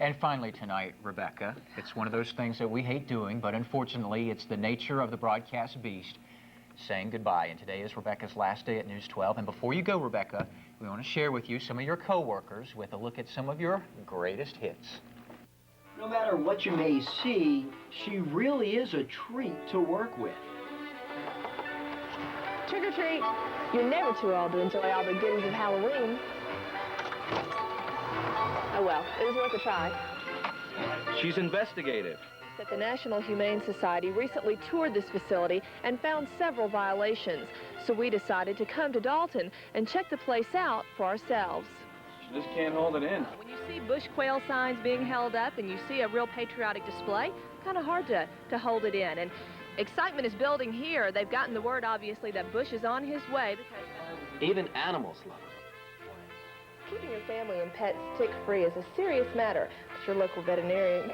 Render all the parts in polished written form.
And finally tonight, Rebecca, it's one of those things that we hate doing, but unfortunately it's the nature of the broadcast beast, saying goodbye. And today is Rebecca's last day at News 12. And before you go, Rebecca, we want to share with you some of your co-workers with a look at some of your greatest hits. No matter what you may see, she really is a treat to work with. Trick or treat. You're never too old to enjoy all the goodies of Halloween. Oh well, it was worth a try. She's investigative. That the National Humane Society recently toured this facility and found several violations. So we decided to come to Dalton and check the place out for ourselves. She just can't hold it in. When you see bush quail signs being held up and you see a real patriotic display, kind of hard to hold it in. And excitement is building here. They've gotten the word, obviously, that Bush is on his way because... Even animals love her. Keeping your family and pets tick-free is a serious matter. But your local veterinarian...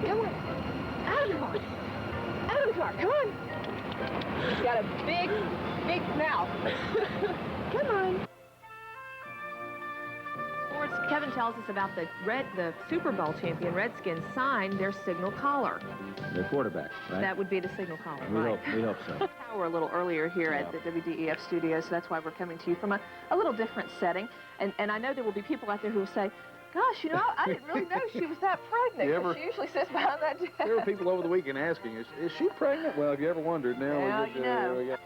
Come on. Out of the car. Out of the car. Come on. He's got a big mouth. Come on. Sports, Kevin tells us about the Super Bowl champion Redskins signed their signal collar. Their quarterback, right? That would be the signal collar, We hope so. We're a little earlier here at the WDEF studios, so that's why we're coming to you from a little different setting. And I know there will be people out there who will say, gosh, you know, I didn't really know she was that pregnant. She usually sits behind that desk. There were people over the weekend asking, is she pregnant? Well, have you ever wondered? Now you know.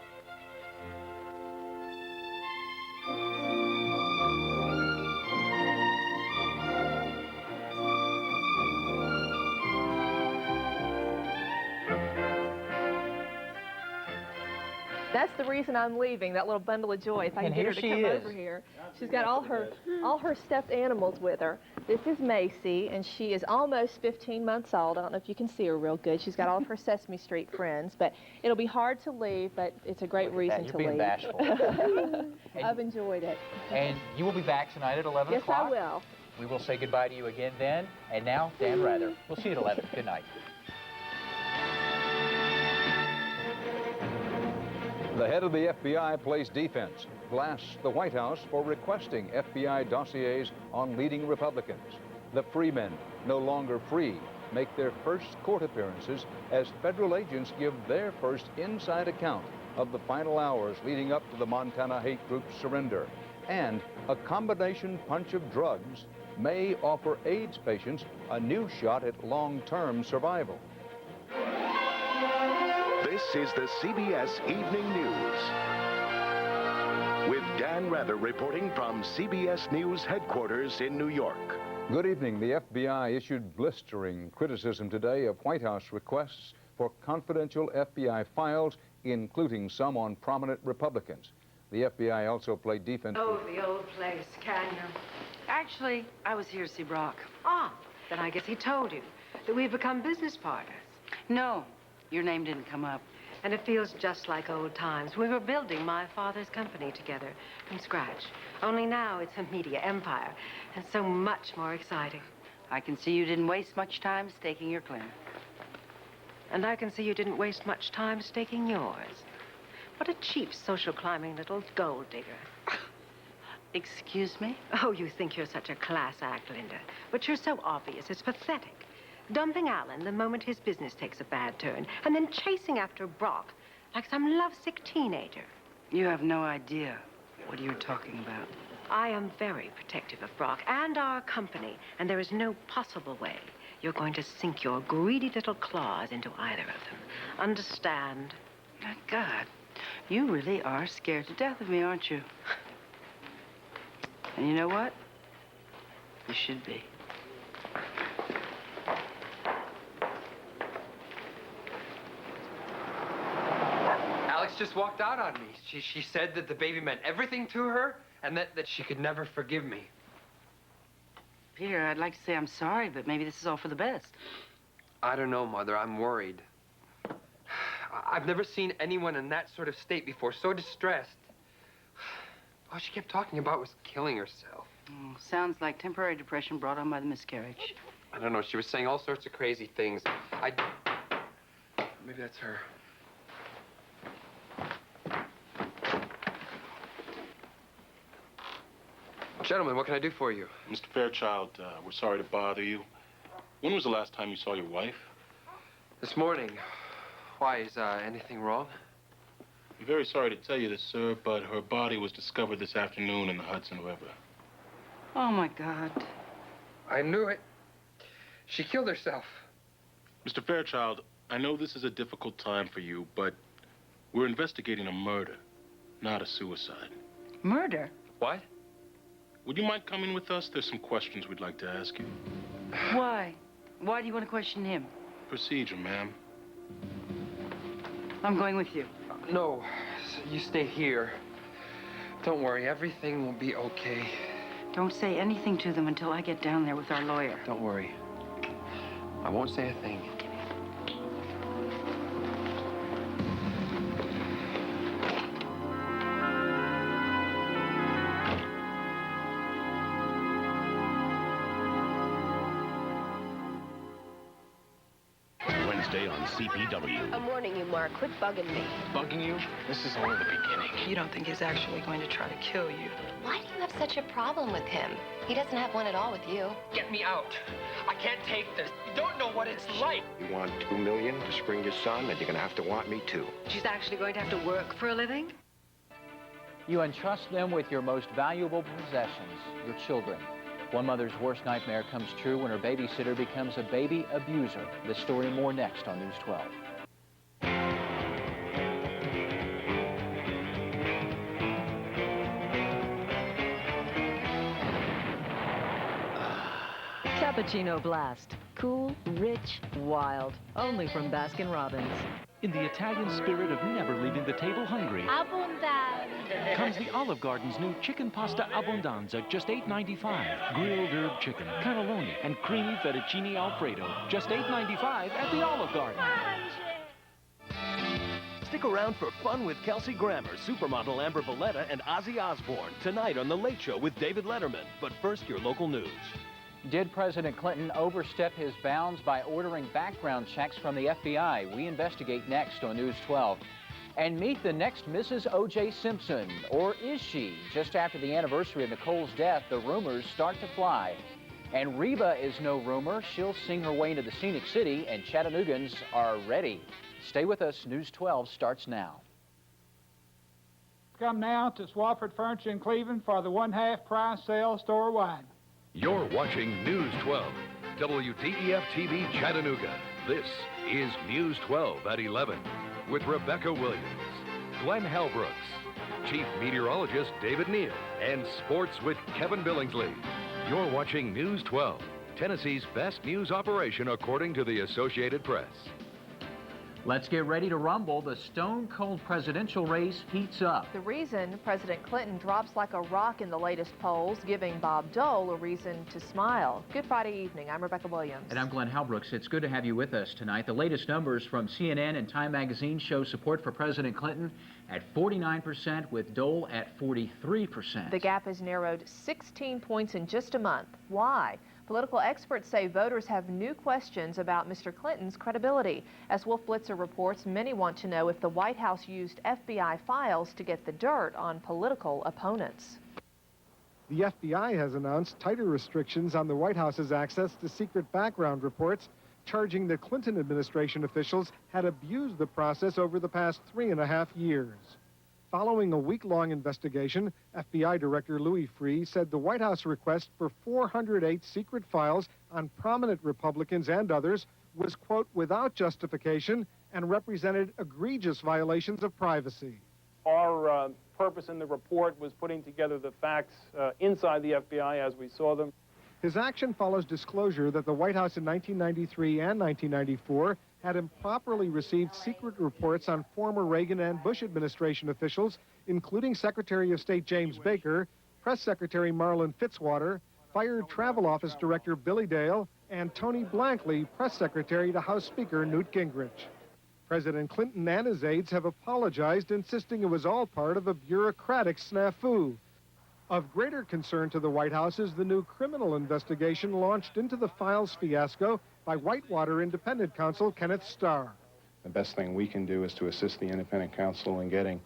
That's the reason I'm leaving, that little bundle of joy, if I can get her to come over here. She's got all her stuffed animals with her. This is Macy, and she is almost 15 months old. I don't know if you can see her real good. She's got all of her Sesame Street friends, but it'll be hard to leave, but it's a great reason to leave. You're being bashful. I've enjoyed it. And you will be back tonight at 11 o'clock. Yes, I will. We will say goodbye to you again then. And now, Dan Rather. We'll see you at 11. Good night. The head of the FBI plays defense, blasts the White House for requesting FBI dossiers on leading Republicans. The free men, no longer free, make their first court appearances as federal agents give their first inside account of the final hours leading up to the Montana hate group's surrender. And a combination punch of drugs may offer AIDS patients a new shot at long-term survival. This is the CBS Evening News. With Dan Rather reporting from CBS News headquarters in New York. Good evening. The FBI issued blistering criticism today of White House requests for confidential FBI files, including some on prominent Republicans. The FBI also played defense. Oh, the old place, can you? Actually, I was here to see Brock. Ah, then I guess he told you that we've become business partners. No, your name didn't come up. And it feels just like old times. We were building my father's company together from scratch. Only now it's a media empire, and so much more exciting. I can see you didn't waste much time staking your claim. And I can see you didn't waste much time staking yours. What a cheap social climbing little gold digger. Excuse me? Oh, you think you're such a class act, Linda. But you're so obvious, it's pathetic. Dumping Alan the moment his business takes a bad turn, and then chasing after Brock like some lovesick teenager. You have no idea what you're talking about. I am very protective of Brock and our company, and there is no possible way you're going to sink your greedy little claws into either of them. Understand? My God, you really are scared to death of me, aren't you? And you know what? You should be. Alex just walked out on me. She said that the baby meant everything to her and that she could never forgive me. Peter, I'd like to say I'm sorry, but maybe this is all for the best. I don't know, Mother. I'm worried. I've never seen anyone in that sort of state before, so distressed. All she kept talking about was killing herself. Oh, sounds like temporary depression brought on by the miscarriage. I don't know. She was saying all sorts of crazy things. Maybe that's her. Gentlemen, what can I do for you? Mr. Fairchild, we're sorry to bother you. When was the last time you saw your wife? This morning. Why, is anything wrong? I'm very sorry to tell you this, sir, but her body was discovered this afternoon in the Hudson River. Oh, my God. I knew it. She killed herself. Mr. Fairchild, I know this is a difficult time for you, but we're investigating a murder, not a suicide. Murder? What? Would you mind coming with us? There's some questions we'd like to ask you. Why? Why do you want to question him? Procedure, ma'am. I'm going with you. No, you stay here. Don't worry, everything will be okay. Don't say anything to them until I get down there with our lawyer. Don't worry. I won't say a thing. Wednesday on CPW. I'm warning you, Mark. Quit bugging me. Bugging you? This is only the beginning. You don't think he's actually going to try to kill you? Why do you have such a problem with him? He doesn't have one at all with you. Get me out. I can't take this. You don't know what it's like. You want $2 million to spring your son, and you're gonna have to want me too. She's actually going to have to work for a living? You entrust them with your most valuable possessions, your children. One mother's worst nightmare comes true when her babysitter becomes a baby abuser. This story and more next on News 12. Cappuccino Blast. Cool, rich, wild. Only from Baskin-Robbins. In the Italian spirit of never leaving the table hungry, Abbondante. comes the Olive Garden's new chicken pasta abbondanza, just $8.95. Grilled herb chicken, cannelloni, and creamy fettuccine alfredo, just $8.95 at the Olive Garden. Stick around for fun with Kelsey Grammer, supermodel Amber Valletta, and Ozzy Osbourne tonight on The Late Show with David Letterman. But first, your local news. Did President Clinton overstep his bounds by ordering background checks from the FBI? We investigate next on News 12. And meet the next Mrs. O.J. Simpson. Or is she? Just after the anniversary of Nicole's death, the rumors start to fly. And Reba is no rumor. She'll sing her way into the Scenic City, and Chattanoogan's are ready. Stay with us. News 12 starts now. Come now to Swafford Furniture in Cleveland for the one-half price sale store-wide. You're watching News 12, WDEF TV Chattanooga. This is News 12 at 11 with Rebecca Williams, Glenn Halbrooks, Chief Meteorologist David Neal, and Sports with Kevin Billingsley. You're watching News 12, Tennessee's best news operation according to the Associated Press. Let's get ready to rumble. The stone-cold presidential race heats up. The reason President Clinton drops like a rock in the latest polls, giving Bob Dole a reason to smile. Good Friday evening. I'm Rebecca Williams. And I'm Glenn Halbrooks. It's good to have you with us tonight. The latest numbers from CNN and Time Magazine show support for President Clinton at 49%, with Dole at 43%. The gap has narrowed 16 points in just a month. Why? Political experts say voters have new questions about Mr. Clinton's credibility. As Wolf Blitzer reports, many want to know if the White House used FBI files to get the dirt on political opponents. The FBI has announced tighter restrictions on the White House's access to secret background reports, charging the Clinton administration officials had abused the process over the past 3.5 years. Following a week-long investigation, FBI Director Louis Freeh said the White House request for 408 secret files on prominent Republicans and others was, quote, without justification and represented egregious violations of privacy. Our purpose in the report was putting together the facts inside the FBI as we saw them. His action follows disclosure that the White House in 1993 and 1994 had improperly received secret reports on former Reagan and Bush administration officials, including Secretary of State James Baker, Press Secretary Marlin Fitzwater, fired Travel Office Director Billy Dale, and Tony Blankley, Press Secretary to House Speaker Newt Gingrich. President Clinton and his aides have apologized, insisting it was all part of a bureaucratic snafu. Of greater concern to the White House is the new criminal investigation launched into the files fiasco by Whitewater independent counsel Kenneth Starr. The best thing we can do is to assist the independent counsel in getting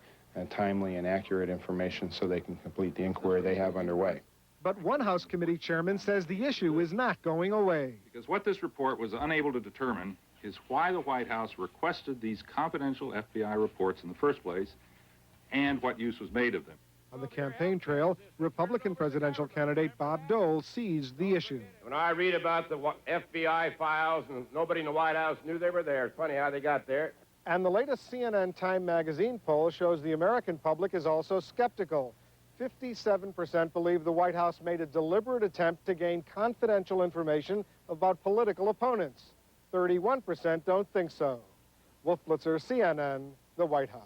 timely and accurate information so they can complete the inquiry they have underway. But one House committee chairman says the issue is not going away. Because what this report was unable to determine is why the White House requested these confidential FBI reports in the first place and what use was made of them. On the campaign trail, Republican presidential candidate Bob Dole seized the issue. When I read about the FBI files and nobody in the White House knew they were there, it's funny how they got there. And the latest CNN Time magazine poll shows the American public is also skeptical. 57% believe the White House made a deliberate attempt to gain confidential information about political opponents. 31% don't think so. Wolf Blitzer, CNN, the White House.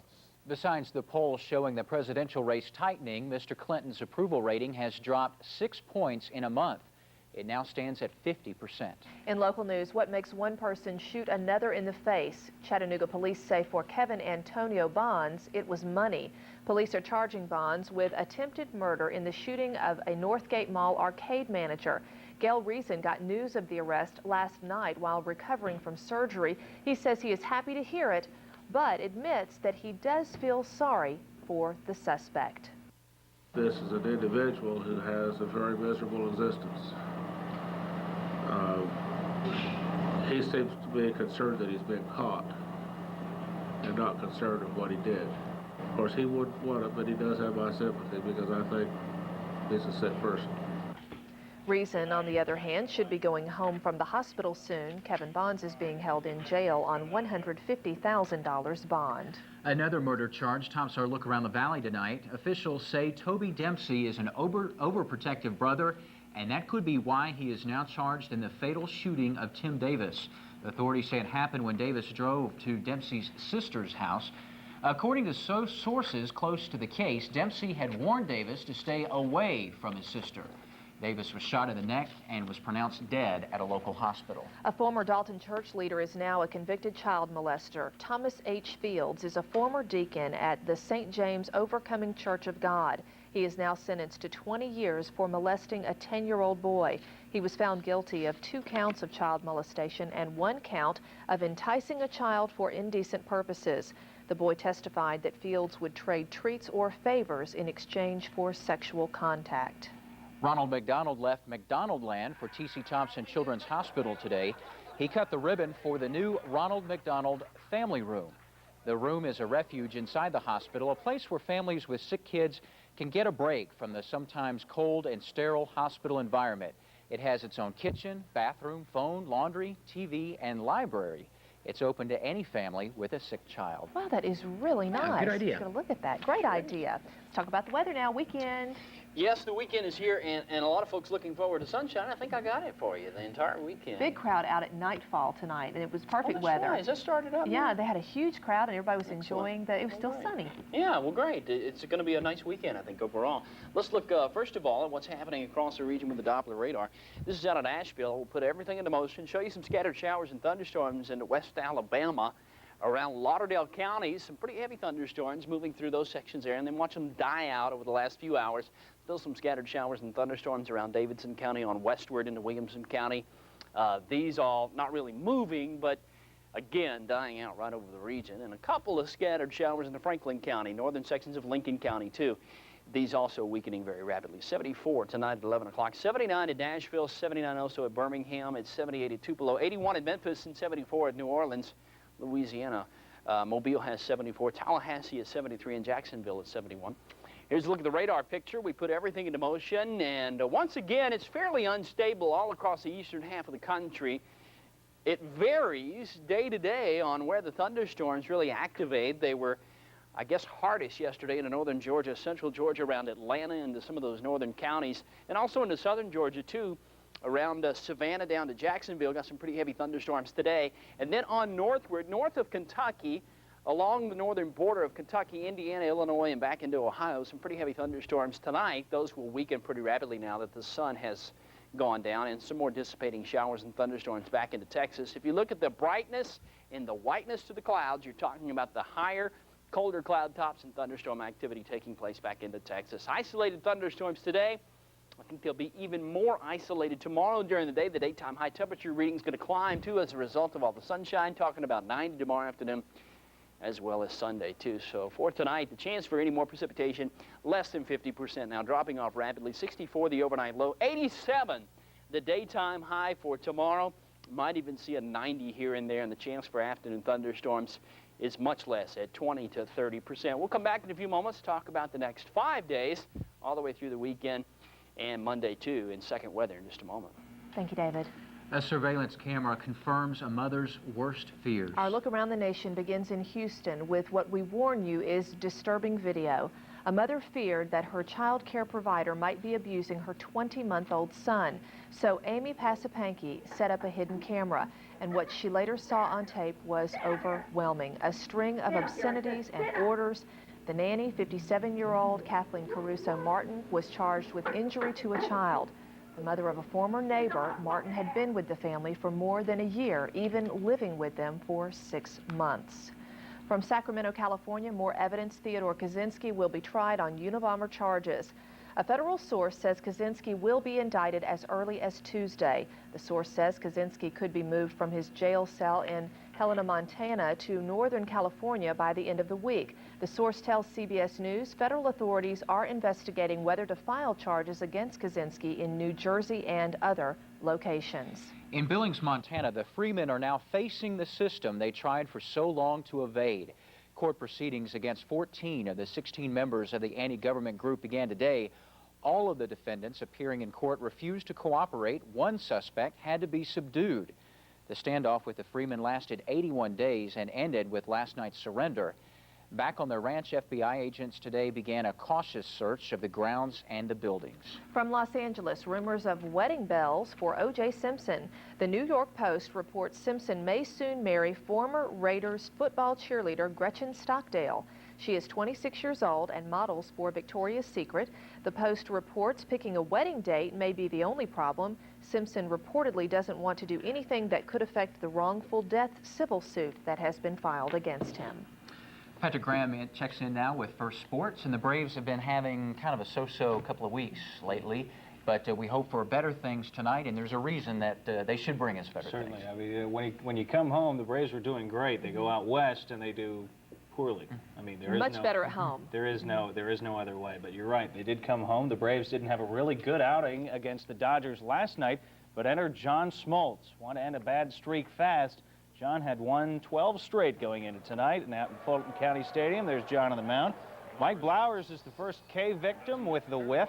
Besides the polls showing the presidential race tightening, Mr. Clinton's approval rating has dropped 6 points in a month. It now stands at 50%. In local news, what makes one person shoot another in the face? Chattanooga police say for Kevin Antonio Bonds, it was money. Police are charging Bonds with attempted murder in the shooting of a Northgate Mall arcade manager. Gail Reason got news of the arrest last night while recovering from surgery. He says he is happy to hear it, but admits that he does feel sorry for the suspect. This is an individual who has a very miserable existence. He seems to be concerned that he's been caught and not concerned with what he did. Of course, he wouldn't want it, but he does have my sympathy because I think he's a sick person. Reason, on the other hand, should be going home from the hospital soon. Kevin Bonds is being held in jail on $150,000 bond. Another murder charge tops our look around the valley tonight. Officials say Toby Dempsey is an overprotective brother, and that could be why he is now charged in the fatal shooting of Tim Davis. Authorities say it happened when Davis drove to Dempsey's sister's house. According to sources close to the case, Dempsey had warned Davis to stay away from his sister. Davis was shot in the neck and was pronounced dead at a local hospital. A former Dalton church leader is now a convicted child molester. Thomas H. Fields is a former deacon at the St. James Overcoming Church of God. He is now sentenced to 20 years for molesting a 10-year-old boy. He was found guilty of 2 counts of child molestation and 1 count of enticing a child for indecent purposes. The boy testified that Fields would trade treats or favors in exchange for sexual contact. Ronald McDonald left McDonaldland for T.C. Thompson Children's Hospital today. He cut the ribbon for the new Ronald McDonald Family Room. The room is a refuge inside the hospital, a place where families with sick kids can get a break from the sometimes cold and sterile hospital environment. It has its own kitchen, bathroom, phone, laundry, TV, and library. It's open to any family with a sick child. Wow, that is really nice. Yeah, good idea. Gonna look at that. Great idea. Let's talk about the weather now. Weekend. Yes, the weekend is here, and a lot of folks looking forward to sunshine. I think I got it for you the entire weekend. Big crowd out at nightfall tonight, and it was perfect weather. Right. Has that started up? Yeah, they had a huge crowd, and everybody was enjoying that. It was still sunny. Yeah, well, great. It's going to be a nice weekend, I think, overall. Let's look, first of all, at what's happening across the region with the Doppler radar. This is out of Asheville. We'll put everything into motion, show you some scattered showers and thunderstorms into West Alabama. Around Lauderdale County, some pretty heavy thunderstorms moving through those sections there, and then watch them die out over the last few hours. Still some scattered showers and thunderstorms around Davidson County on westward into Williamson County. These all not really moving, but again, dying out right over the region. And a couple of scattered showers into Franklin County, northern sections of Lincoln County too. These also weakening very rapidly. 74 tonight at 11 o'clock. 79 at Nashville, 79 also at Birmingham. It's 78 at Tupelo, 81 at Memphis, and 74 at New Orleans, Louisiana. Mobile has 74, Tallahassee is 73, and Jacksonville is 71. Here's a look at the radar picture. We put everything into motion, and once again, it's fairly unstable all across the eastern half of the country. It varies day to day on where the thunderstorms really activate. They were, I guess, hardest yesterday into northern Georgia, central Georgia, around Atlanta, into some of those northern counties, and also into southern Georgia, too, around Savannah down to Jacksonville. Got some pretty heavy thunderstorms today. And then on northward, north of Kentucky, along the northern border of Kentucky, Indiana, Illinois, and back into Ohio, some pretty heavy thunderstorms tonight. Those will weaken pretty rapidly now that the sun has gone down, and some more dissipating showers and thunderstorms back into Texas. If you look at the brightness and the whiteness to the clouds, you're talking about the higher, colder cloud tops and thunderstorm activity taking place back into Texas. Isolated thunderstorms today. I think they'll be even more isolated tomorrow during the day. The daytime high temperature reading is going to climb, too, as a result of all the sunshine. Talking about 90 tomorrow afternoon. as well as Sunday, too. So for tonight, the chance for any more precipitation, less than 50%. Now dropping off rapidly. 64 the overnight low, 87 the daytime high for tomorrow. Might even see a 90 here and there, and the chance for afternoon thunderstorms is much less at 20 to 30%. We'll come back in a few moments, talk about the next 5 days, all the way through the weekend, and Monday, too, in second weather in just a moment. Thank you, David. A surveillance camera confirms a mother's worst fears. Our look around the nation begins in Houston with what we warn you is disturbing video. A mother feared that her child care provider might be abusing her 20-month-old son. So Amy Pasapanki set up a hidden camera, and what she later saw on tape was overwhelming. A string of obscenities and orders. The nanny, 57-year-old Kathleen Caruso Martin, was charged with injury to a child. The mother of a former neighbor, Martin had been with the family for more than a year, even living with them for 6 months. From Sacramento, California, more evidence Theodore Kaczynski will be tried on Unabomber charges. A federal source says Kaczynski will be indicted as early as Tuesday. The source says Kaczynski could be moved from his jail cell in Helena, Montana to Northern California by the end of the week. The source tells CBS News federal authorities are investigating whether to file charges against Kaczynski in New Jersey and other locations. In Billings, Montana, the Freemen are now facing the system they tried for so long to evade. Court proceedings against 14 of the 16 members of the anti-government group began today. All of the defendants appearing in court refused to cooperate. One suspect had to be subdued. The standoff with the Freemen lasted 81 days and ended with last night's surrender. Back on the ranch, FBI agents today began a cautious search of the grounds and the buildings. From Los Angeles, rumors of wedding bells for O.J. Simpson. The New York Post reports Simpson may soon marry former Raiders football cheerleader Gretchen Stockdale. She is 26 years old and models for Victoria's Secret. The Post reports picking a wedding date may be the only problem. Simpson reportedly doesn't want to do anything that could affect the wrongful death civil suit that has been filed against him. Patrick Graham checks in now with First Sports, and the Braves have been having kind of a so-so couple of weeks lately, but we hope for better things tonight, and there's a reason that they should bring us better things. Certainly. I mean, when you come home, the Braves were doing great. They go out west and they do poorly. I mean, there is much better at home. There is no other way. But you're right. They did come home. The Braves didn't have a really good outing against the Dodgers last night, but entered John Smoltz. Want to end a bad streak fast. John had won 12 straight going into tonight, and out in Fulton County Stadium, there's John on the mound. Mike Blowers is the first K victim with the whiff.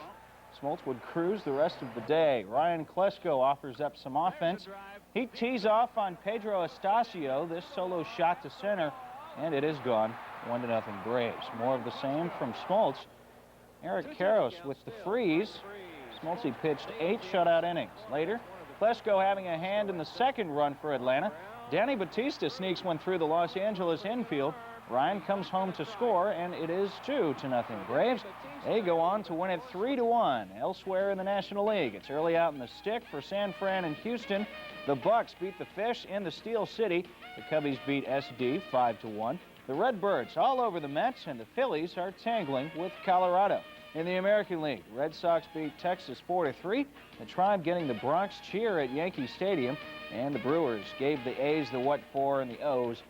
Smoltz would cruise the rest of the day. Ryan Klesko offers up some offense. He tees off on Pedro Estacio. This solo shot to center, and it is gone. 1-0 Braves. More of the same from Smoltz. Eric Karros with the freeze. Smoltz pitched 8 shutout innings. Later, Klesko having a hand in the second run for Atlanta. Danny Batista sneaks one through the Los Angeles infield. Ryan comes home to score, and it is 2-0 Braves. They go on to win it 3-1. Elsewhere in the National League, it's early out in the stick for San Fran and Houston. The Bucks beat the Fish in the Steel City. The Cubbies beat SD 5-1. The Redbirds all over the Mets, and the Phillies are tangling with Colorado. In the American League, Red Sox beat Texas 4-3. The Tribe getting the Bronx cheer at Yankee Stadium. And the Brewers gave the A's the what for, and the O's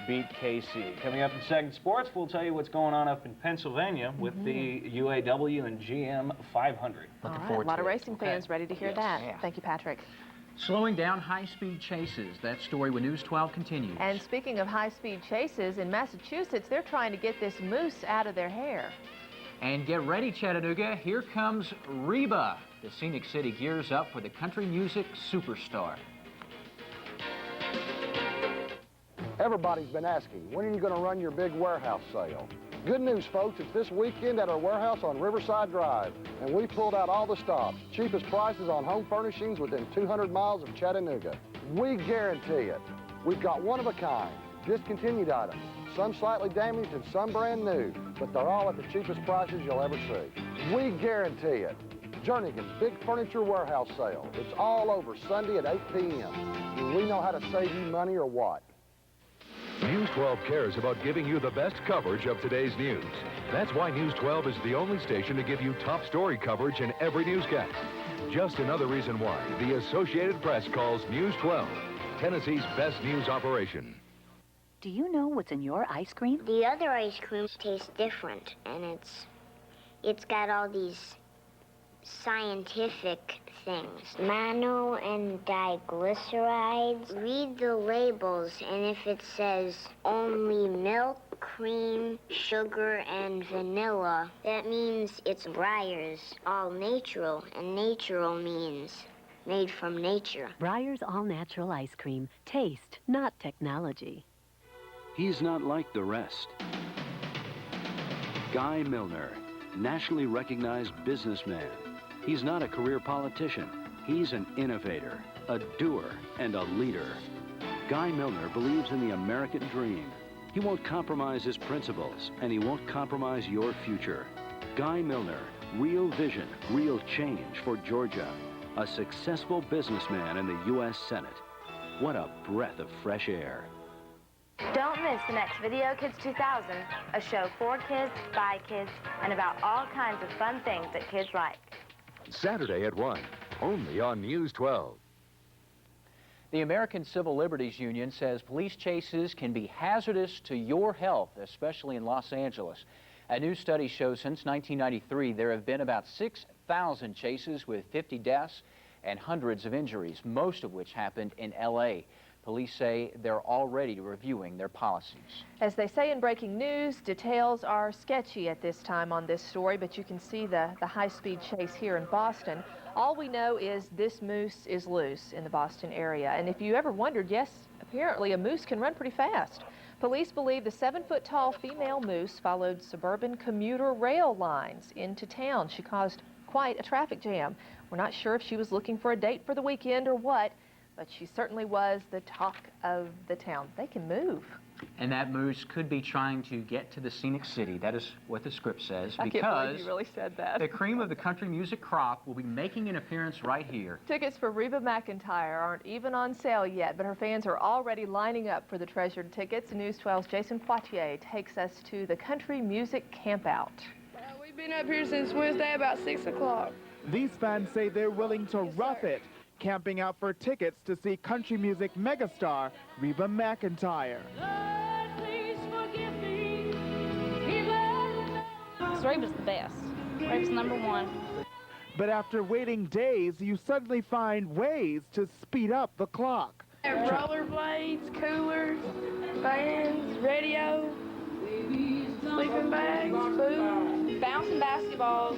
beat KC. Coming up in Second Sports, we'll tell you what's going on up in Pennsylvania with the UAW and GM 500. Looking forward to it. A lot of racing fans ready to hear that. Yeah. Thank you, Patrick. Slowing down high-speed chases. That story with News 12 continues. And speaking of high-speed chases, in Massachusetts, they're trying to get this moose out of their hair. And get ready, Chattanooga. Here comes Reba. The Scenic City gears up for the country music superstar. Everybody's been asking, when are you going to run your big warehouse sale? Good news, folks, it's this weekend at our warehouse on Riverside Drive, and we pulled out all the stops. Cheapest prices on home furnishings within 200 miles of Chattanooga. We guarantee it. We've got one of a kind, discontinued items, some slightly damaged and some brand new, but they're all at the cheapest prices you'll ever see. We guarantee it. Jernigan's Big Furniture Warehouse Sale. It's all over Sunday at 8 p.m. Do we know how to save you money or what? News 12 cares about giving you the best coverage of today's news. That's why News 12 is the only station to give you top story coverage in every newscast. Just another reason why the Associated Press calls News 12 Tennessee's best news operation. Do you know what's in your ice cream? The other ice cream tastes different, and it's got all these scientific things. Mono and diglycerides. Read the labels, and if it says only milk, cream, sugar, and vanilla, that means it's Breyers, all natural, and natural means made from nature. Breyers all-natural ice cream. Taste, not technology. He's not like the rest. Guy Milner, nationally recognized businessman. He's not a career politician. He's an innovator, a doer, and a leader. Guy Milner believes in the American dream. He won't compromise his principles, and he won't compromise your future. Guy Milner, real vision, real change for Georgia. A successful businessman in the U.S. Senate. What a breath of fresh air. Don't miss the next Video Kids 2000, a show for kids, by kids, and about all kinds of fun things that kids like. Saturday at 1, only on News 12. The American Civil Liberties Union says police chases can be hazardous to your health, especially in Los Angeles. A new study shows since 1993 there have been about 6,000 chases with 50 deaths and hundreds of injuries, most of which happened in L.A. Police say they're already reviewing their policies. As they say in breaking news, details are sketchy at this time on this story, but you can see the high-speed chase here in Boston. All we know is this moose is loose in the Boston area. And if you ever wondered, yes, apparently a moose can run pretty fast. Police believe the 7-foot-tall female moose followed suburban commuter rail lines into town. She caused quite a traffic jam. We're not sure if she was looking for a date for the weekend or what, but she certainly was the talk of the town. They can move. And that moose could be trying to get to the scenic city. That is what the script says. I can't believe you really said that. The cream of the country music crop will be making an appearance right here. Tickets for Reba McEntire aren't even on sale yet, but her fans are already lining up for the treasured tickets. News 12's Jason Poitier takes us to the country music campout. We've been up here since Wednesday about 6 o'clock. These fans say they're willing to rough it, camping out for tickets to see country music megastar Reba McEntire. Reba's the best. Reba's #1. But after waiting days, you suddenly find ways to speed up the clock. Rollerblades, coolers, fans, radio, sleeping bags, food, Bouncing basketballs,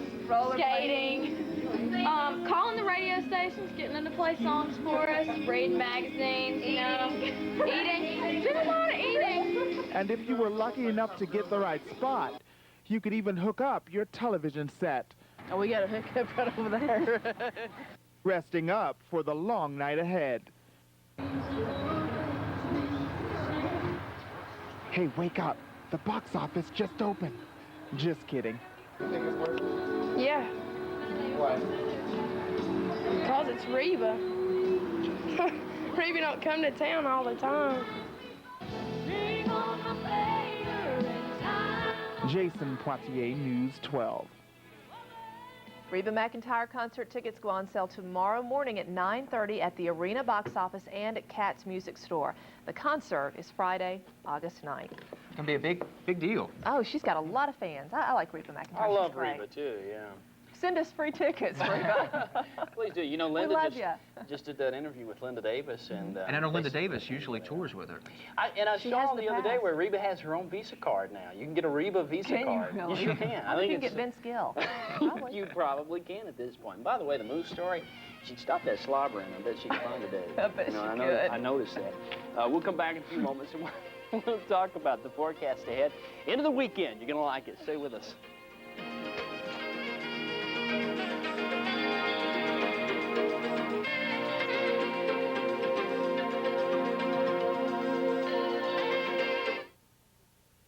skating, calling the radio stations, getting them to play songs for us, reading magazines, eating. Did a lot of eating. And if you were lucky enough to get the right spot, you could even hook up your television set. Oh, we got a hookup right over there. Resting up for the long night ahead. Hey, wake up. The box office just opened. Just kidding. Yeah. Why? Because it's Reba. Reba don't come to town all the time. Jason Poitier, News 12. Reba McEntire concert tickets go on sale tomorrow morning at 9:30 at the Arena box office and at Kat's Music Store. The concert is Friday, August 9th. It's going to be a big deal. Oh, she's got a lot of fans. I like Reba McEntire. I love She's great. Reba, too, yeah. Send us free tickets, Reba. Please do. You know, We Linda love just did that interview with Linda Davis. And I know Linda Davis usually tours with her. I She saw has in the the other day past. where Reba has her own Visa card now. You can get a Reba Visa Can you card. really? You sure can. I think you can get Vince Gill. You probably can at this point. By the way, the Moose story, she'd stop that slobbering. I bet she could find a day. I bet she could. I noticed that. We'll come back in a few moments and we'll talk about the forecast ahead. End of the weekend. You're going to like it. Stay with us.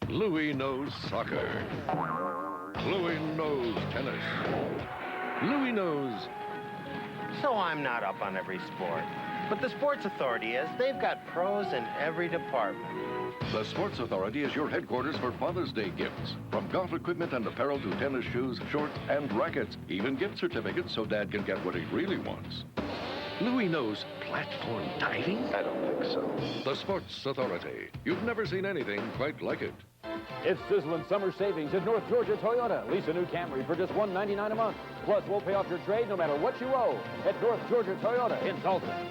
Louis knows soccer. Louis knows tennis. Louis knows. So I'm not up on every sport. But the Sports Authority is. They've got pros in every department. The Sports Authority is your headquarters for Father's Day gifts. From golf equipment and apparel to tennis shoes, shorts, and rackets. Even gift certificates so Dad can get what he really wants. Louis knows platform diving? I don't think so. The Sports Authority. You've never seen anything quite like it. It's sizzling summer savings at North Georgia Toyota. Lease a new Camry for just $199 a month. Plus, we'll pay off your trade no matter what you owe at North Georgia Toyota in Tulsa.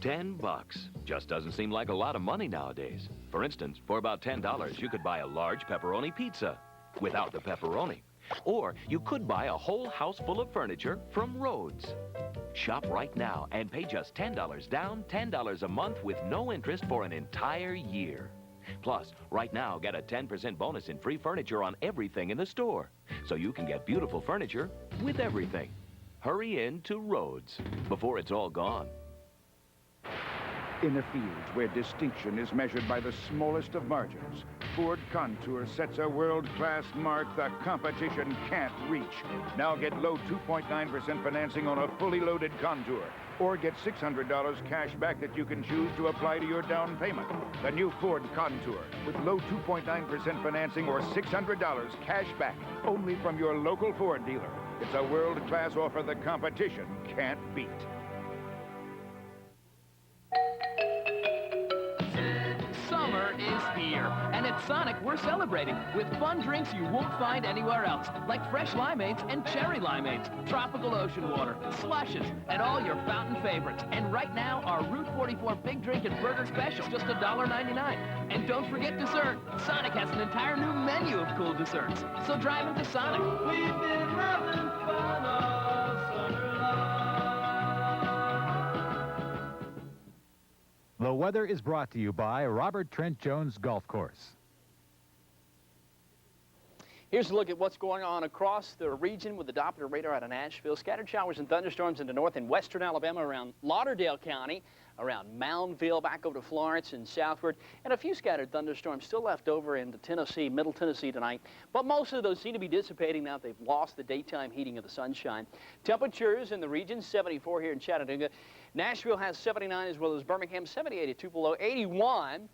$10 just doesn't seem like a lot of money nowadays. For instance, for about $10, you could buy a large pepperoni pizza without the pepperoni. Or you could buy a whole house full of furniture from Rhodes. Shop right now and pay just $10 down, $10 a month with no interest for an entire year. Plus, right now, get a 10% bonus in free furniture on everything in the store. So you can get beautiful furniture with everything. Hurry in to Rhodes before it's all gone. In a field where distinction is measured by the smallest of margins, Ford Contour sets a world-class mark the competition can't reach. Now get low 2.9% financing on a fully loaded Contour, or get $600 cash back that you can choose to apply to your down payment. The new Ford Contour with low 2.9% financing or $600 cash back, only from your local Ford dealer. It's a world-class offer the competition can't beat. Summer is here, and at Sonic, we're celebrating with fun drinks you won't find anywhere else, like fresh limeades and cherry limeades, tropical ocean water, slushes, and all your fountain favorites. And right now, our Route 44 Big Drink and Burger Special, just $1.99. And don't forget dessert. Sonic has an entire new menu of cool desserts. So drive into Sonic. We've been having fun all summer long. The weather is brought to you by Robert Trent Jones Golf Course. Here's a look at what's going on across the region with the Doppler radar out of Nashville. Scattered showers and thunderstorms into north and western Alabama around Lauderdale County, around Moundville, back over to Florence and southward, and a few scattered thunderstorms still left over into Tennessee, Middle Tennessee tonight. But most of those seem to be dissipating now that they've lost the daytime heating of the sunshine. Temperatures in the region, 74 here in Chattanooga. Nashville has 79 as well as Birmingham, 78 at Tupelo, 81.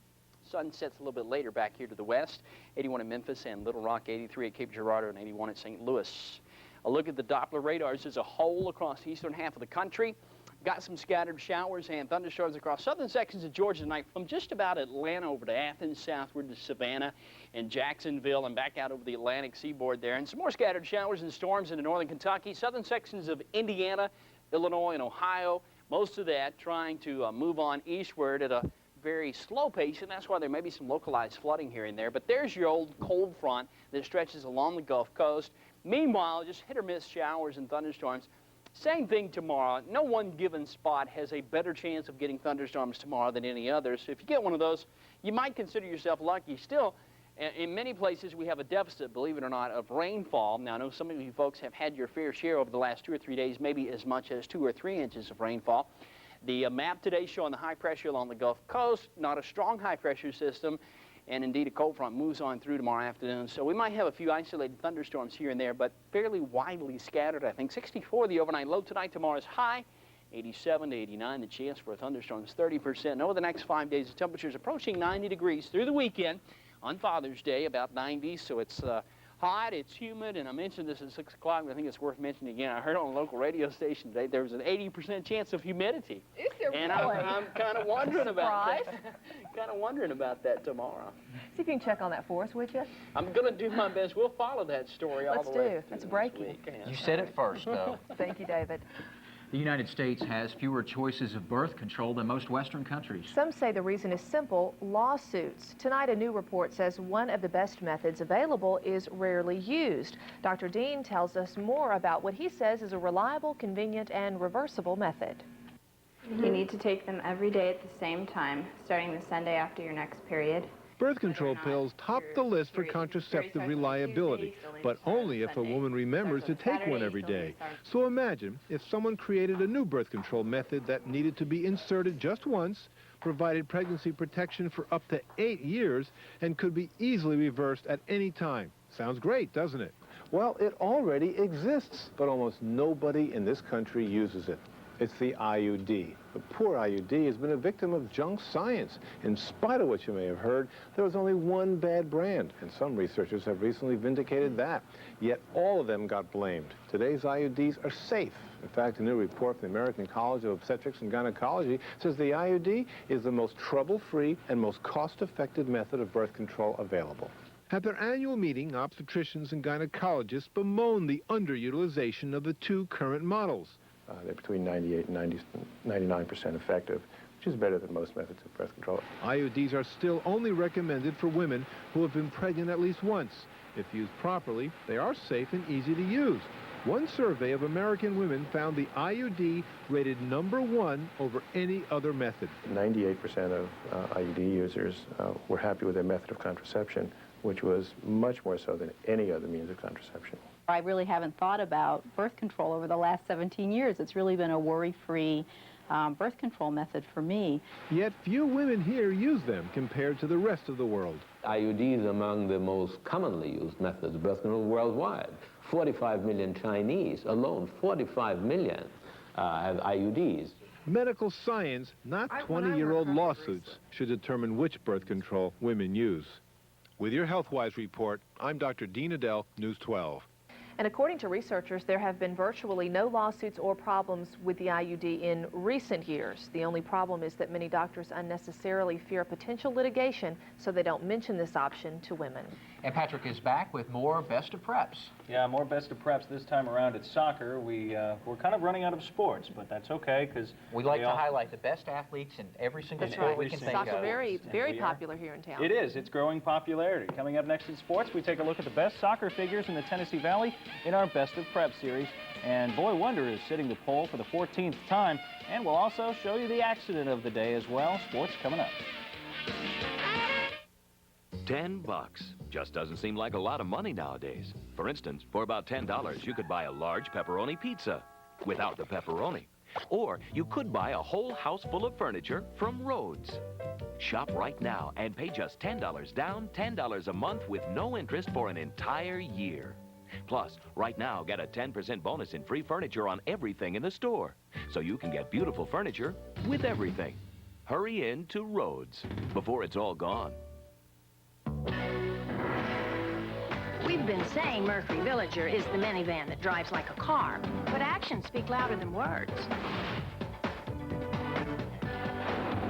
Sun sets a little bit later back here to the west. 81 in Memphis and Little Rock, 83 at Cape Girardeau, and 81 at St. Louis. A look at the Doppler radars as a whole across the eastern half of the country. Got some scattered showers and thunderstorms across southern sections of Georgia tonight from just about Atlanta over to Athens, southward to Savannah and Jacksonville and back out over the Atlantic seaboard there. And some more scattered showers and storms into northern Kentucky, southern sections of Indiana, Illinois, and Ohio. Most of that trying to move on eastward at a very slow pace, and that's why there may be some localized flooding here and there. But there's your old cold front that stretches along the Gulf Coast. Meanwhile, just hit or miss showers and thunderstorms. Same thing tomorrow. No one given spot has a better chance of getting thunderstorms tomorrow than any other. So if you get one of those, you might consider yourself lucky. Still, in many places we have a deficit, believe it or not, of rainfall. Now, I know some of you folks have had your fair share over the last 2 or 3 days, maybe as much as 2 or 3 inches of rainfall. The map today showing the high pressure along the Gulf Coast, not a strong high pressure system, and indeed a cold front moves on through tomorrow afternoon. So we might have a few isolated thunderstorms here and there, but fairly widely scattered. I think 64 the overnight low tonight. Tomorrow's high, 87 to 89. The chance for a thunderstorm is 30%. And over the next 5 days, the temperature's approaching 90 degrees through the weekend. On Father's Day, about 90, so it's hot, it's humid, and I mentioned this at 6 o'clock, but I think it's worth mentioning again. I heard on a local radio station today there was an 80% chance of humidity. Is there and really? I'm kind of wondering about that. Kind of wondering about that tomorrow. See if you can check on that for us, would you? I'm going to do my best. We'll follow that story all the way. Let's breaking. You said it first, though. Thank you, David. The United States has fewer choices of birth control than most Western countries. Some say the reason is simple: lawsuits. Tonight, a new report says one of the best methods available is rarely used. Dr. Dean tells us more about what he says is a reliable, convenient, and reversible method. You need to take them every day at the same time, starting the Sunday after your next period. Birth control pills top the list for contraceptive reliability, but only if a woman remembers to take one every day. So imagine if someone created a new birth control method that needed to be inserted just once, provided pregnancy protection for up to 8 years, and could be easily reversed at any time. Sounds great, doesn't it? Well, it already exists, but almost nobody in this country uses it. It's the IUD. The poor IUD has been a victim of junk science. In spite of what you may have heard, there was only one bad brand, and some researchers have recently vindicated that. Yet all of them got blamed. Today's IUDs are safe, In fact, a new report from the American College of Obstetrics and Gynecology says the IUD is the most trouble-free and most cost-effective method of birth control available. At their annual meeting, obstetricians and gynecologists bemoan the underutilization of the two current models. They're between 98 and 99% effective, which is better than most methods of birth control. IUDs are still only recommended for women who have been pregnant at least once. If used properly, they are safe and easy to use. One survey of American women found the IUD rated #1 over any other method. 98% of IUD users were happy with their method of contraception, which was much more so than any other means of contraception. I really haven't thought about birth control over the last 17 years. It's really been a worry-free birth control method for me. Yet few women here use them compared to the rest of the world. IUD is among the most commonly used methods of birth control worldwide. 45 million Chinese alone, 45 million have IUDs. Medical science, not 20-year-old lawsuits, should determine which birth control women use. With your HealthWise report, I'm Dr. Dean Adele, News 12. And according to researchers, there have been virtually no lawsuits or problems with the IUD in recent years. The only problem is that many doctors unnecessarily fear potential litigation, so they don't mention this option to women. And Patrick is back with more Best of Preps. Yeah, more Best of Preps. This time around it's soccer. We're kind of running out of sports, but that's okay because we like to highlight the best athletes in every single sport we can think of. Soccer very popular here in town. It is. It's growing popularity. Coming up next in sports, we take a look at the best soccer figures in the Tennessee Valley in our Best of Prep series. And Boy Wonder is sitting the pole for the 14th time. And we'll also show you the accident of the day as well. Sports coming up. $10 just doesn't seem like a lot of money nowadays. For instance, for about $10, you could buy a large pepperoni pizza without the pepperoni. Or you could buy a whole house full of furniture from Rhodes. Shop right now and pay just $10 down, $10 a month with no interest for an entire year. Plus, right now, get a 10% bonus in free furniture on everything in the store. So you can get beautiful furniture with everything. Hurry in to Rhodes before it's all gone. We've been saying Mercury Villager is the minivan that drives like a car, but actions speak louder than words.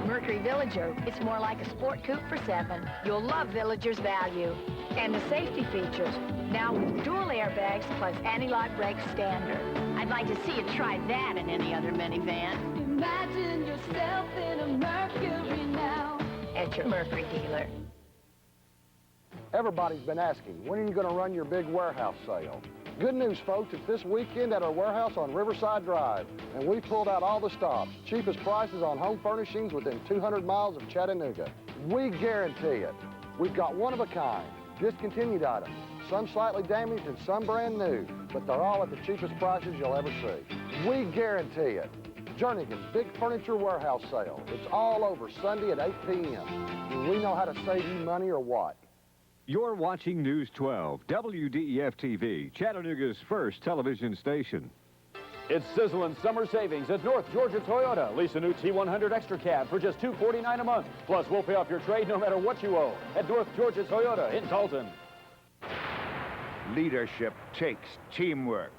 Mercury Villager, it's more like a sport coupe for 7. You'll love Villager's value. And the safety features, now with dual airbags plus anti-lock brakes standard. I'd like to see you try that in any other minivan. Imagine yourself in a Mercury now. At your Mercury dealer. Everybody's been asking, when are you going to run your big warehouse sale? Good news, folks, it's this weekend at our warehouse on Riverside Drive. And we pulled out all the stops. Cheapest prices on home furnishings within 200 miles of Chattanooga. We guarantee it. We've got one of a kind, discontinued items. Some slightly damaged and some brand new. But they're all at the cheapest prices you'll ever see. We guarantee it. Jernigan's Big Furniture Warehouse Sale. It's all over Sunday at 8 p.m. Do we know how to save you money or what? You're watching News 12, WDEF TV, Chattanooga's first television station. It's sizzling summer savings at North Georgia Toyota. Lease a new T100 Extra Cab for just $249 a month. Plus, we'll pay off your trade no matter what you owe at North Georgia Toyota in Dalton. Leadership takes teamwork.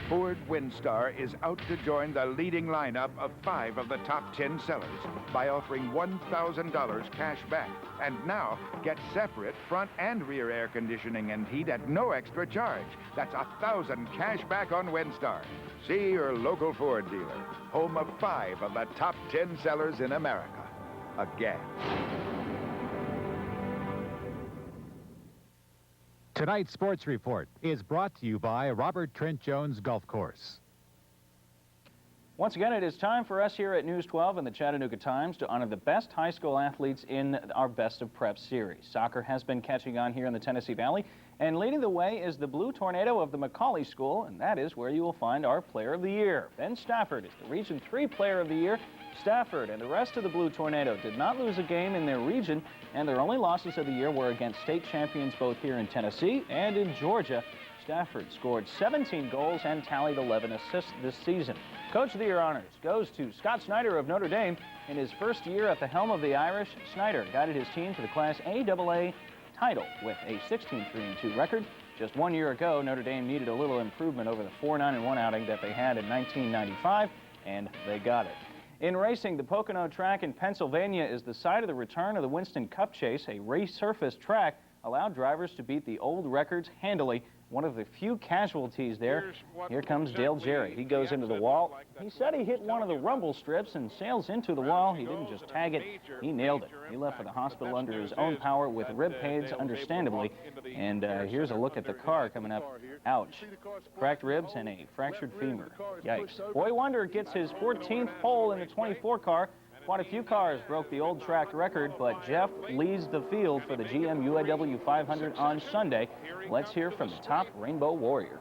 Ford Windstar is out to join the leading lineup of 5 of the top 10 sellers by offering $1,000 cash back. And now, get separate front and rear air conditioning and heat at no extra charge. That's $1,000 cash back on Windstar. See your local Ford dealer, home of 5 of the top 10 sellers in America. Again. Tonight's sports report is brought to you by Robert Trent Jones Golf Course. Once again, it is time for us here at News 12 and the Chattanooga Times to honor the best high school athletes in our Best of Prep series. Soccer has been catching on here in the Tennessee Valley, and leading the way is the Blue Tornado of the McCauley School, and that is where you will find our Player of the Year. Ben Stafford is the Region 3 Player of the Year. Stafford and the rest of the Blue Tornado did not lose a game in their region, and their only losses of the year were against state champions both here in Tennessee and in Georgia. Stafford scored 17 goals and tallied 11 assists this season. Coach of the Year honors goes to Scott Snyder of Notre Dame. In his first year at the helm of the Irish, Snyder guided his team to the Class AAA title with a 16-3-2 record. Just 1 year ago, Notre Dame needed a little improvement over the 4-9-1 outing that they had in 1995, and they got it. In racing, the Pocono track in Pennsylvania is the site of the return of the Winston Cup Chase. A resurfaced track allowed drivers to beat the old records handily. One of the few casualties there. Here comes Dale Jerry. He goes into the wall. He said he hit one of the rumble strips and sails into the wall. He didn't just tag it, he nailed it. He left for the hospital under his own power with rib pains, understandably. And here's a look at the car coming up. Ouch. Cracked ribs and a fractured femur. Yikes. Boy Wonder gets his 14th pole in the 24 car. Quite a few cars broke the old track record, but Jeff leads the field for the GM UAW 500 on Sunday. Let's hear from the top Rainbow Warrior.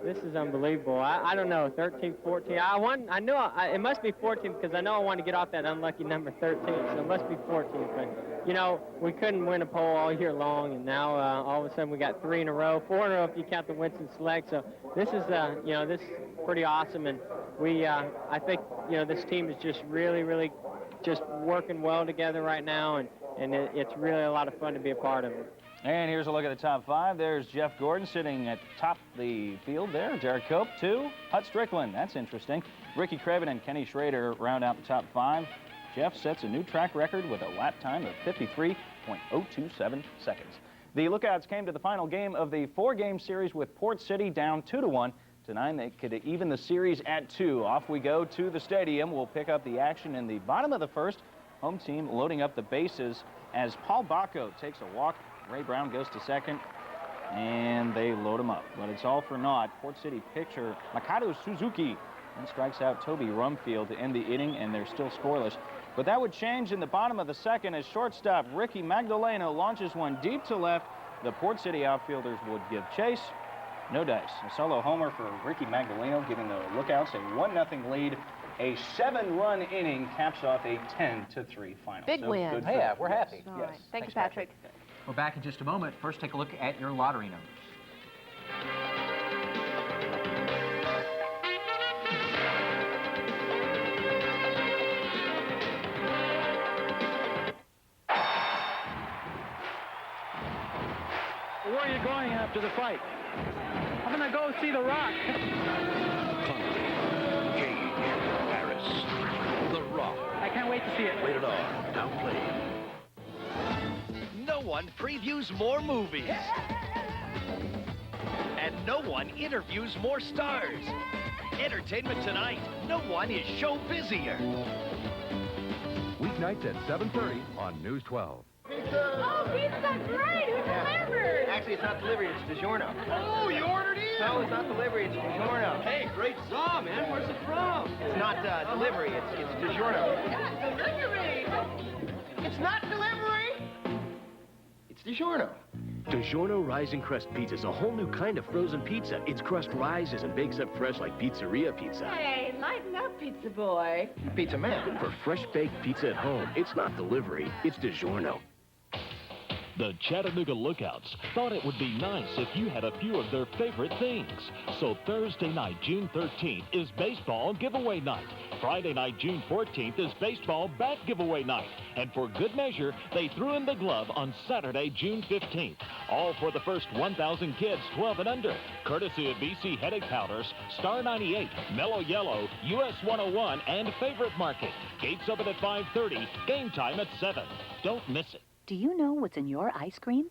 This is unbelievable. I don't know, 13, 14. I know it must be 14 because I know I want to get off that unlucky number 13, so it must be 14. But, you know, we couldn't win a pole all year long, and now all of a sudden we got 3 in a row, 4 in a row if you count the Winston Select. So this is, you know, this is pretty awesome, and we, I think, you know, this team is just really just working well together right now, and it's really a lot of fun to be a part of it. And here's a look at the top 5. There's Jeff Gordon sitting at the top of the field there. Derek Cope, 2. Hut Strickland, that's interesting. Ricky Craven and Kenny Schrader round out the top 5. Jeff sets a new track record with a lap time of 53.027 seconds. The Lookouts came to the final game of the 4-game series with Port City down 2-1. Tonight they could even the series at 2. Off we go to the stadium. We'll pick up the action in the bottom of the first. Home team loading up the bases as Paul Bacco takes a walk. Ray Brown goes to second, and they load him up. But it's all for naught. Port City pitcher Makoto Suzuki and strikes out Toby Rumfield to end the inning, and they're still scoreless. But that would change in the bottom of the second as shortstop Ricky Magdaleno launches one deep to left. The Port City outfielders would give chase. No dice. A solo homer for Ricky Magdaleno, giving the Lookouts a 1-0 lead. A 7-run inning caps off a 10-3 final. Big win. Yeah, we're happy. All Yes. right. Thank you, Patrick. We're back in just a moment. First, take a look at your lottery numbers. Where are you going after the fight? I'm going to go see The Rock. Paris. The Rock. I can't wait to see it. Rated R. Now played. No one previews more movies. And no one interviews more stars. Entertainment Tonight. No one is show busier. Weeknights at 7:30 on News 12. Oh, pizza, great! Who delivered? Actually, it's not delivery, it's DiGiorno. Oh, you ordered in? No, it's not delivery, it's DiGiorno. Hey, great song, man. Where's it from? It's not delivery, it's DiGiorno. Delivery! It's not delivery! It's DiGiorno. DiGiorno Rising Crust Pizza is a whole new kind of frozen pizza. Its crust rises and bakes up fresh like pizzeria pizza. Hey, lighten up, pizza boy. Pizza man. For fresh baked pizza at home, it's not delivery, it's DiGiorno. The Chattanooga Lookouts thought it would be nice if you had a few of their favorite things. So Thursday night, June 13th, is baseball giveaway night. Friday night, June 14th, is baseball bat giveaway night. And for good measure, they threw in the glove on Saturday, June 15th. All for the first 1,000 kids 12 and under. Courtesy of BC Headache Powders, Star 98, Mellow Yellow, US 101, and Favorite Market. Gates open at 5:30, game time at 7. Don't miss it. Do you know what's in your ice cream?